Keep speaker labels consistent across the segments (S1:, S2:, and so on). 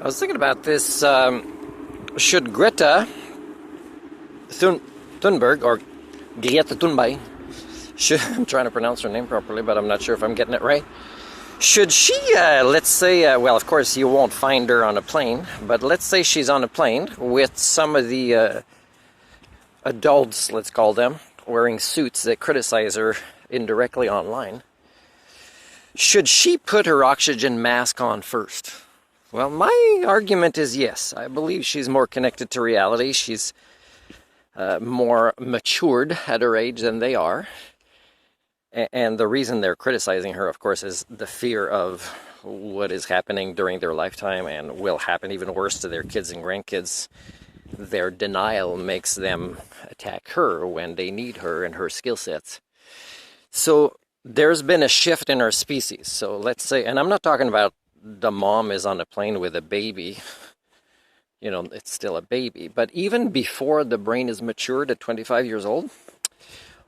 S1: I was thinking about this. Should Greta Thunberg, or Greta Thunberg, I'm trying to pronounce her name properly, but I'm not sure if I'm getting it right. Should she, let's say, well, of course you won't find her on a plane, but let's say she's on a plane with some of the adults, let's call them, wearing suits that criticize her indirectly online. Should she put her oxygen mask on first? Well, my argument is yes. I believe she's more connected to reality. She's more matured at her age than they are. And the reason they're criticizing her, of course, is the fear of what is happening during their lifetime and will happen even worse to their kids and grandkids. Their denial makes them attack her when they need her and her skill sets. So there's been a shift in our species. So let's say, and I'm not talking about the mom is on a plane with a baby. You know, it's still a baby. But even before the brain is matured at 25 years old,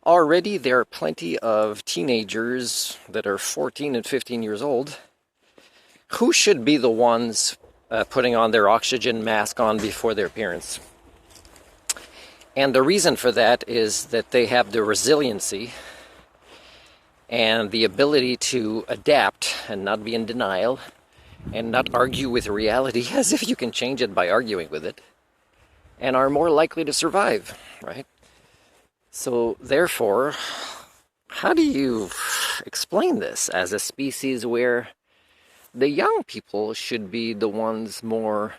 S1: already there are plenty of teenagers that are 14 and 15 years old who should be the ones putting on their oxygen mask on before their parents. And the reason for that is that they have the resiliency and the ability to adapt and not be in denial and not argue with reality as if you can change it by arguing with it, and are more likely to survive, right? So therefore, how do you explain this as a species where the young people should be the ones more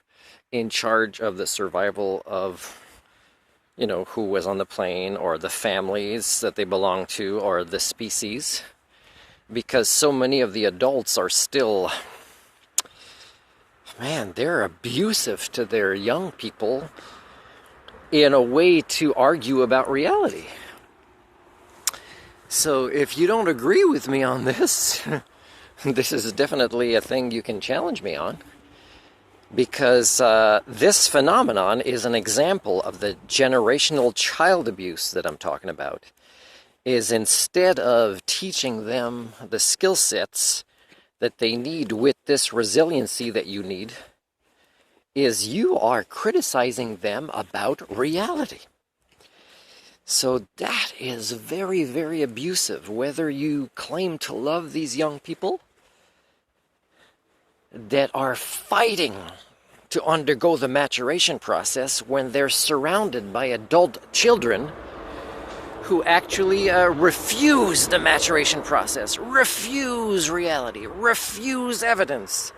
S1: in charge of the survival of, you know, who was on the plane, or the families that they belong to, or the species? Because so many of the adults are still, man, they're abusive to their young people in a way to argue about reality. So if you don't agree with me on this, this is definitely a thing you can challenge me on, because this phenomenon is an example of the generational child abuse that I'm talking about. Is instead of teaching them the skill sets that they need with this resiliency that you need, is you are criticizing them about reality. So that is very, very abusive, whether you claim to love these young people that are fighting to undergo the maturation process when they're surrounded by adult children who actually refuse the maturation process, refuse reality, refuse evidence,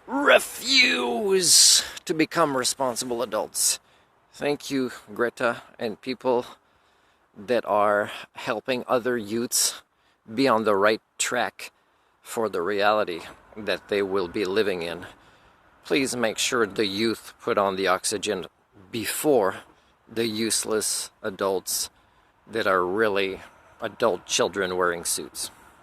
S1: refuse to become responsible adults. Thank you, Greta, and people that are helping other youths be on the right track for the reality that they will be living in. Please make sure the youth put on the oxygen before the useless adults that are really adult children wearing suits.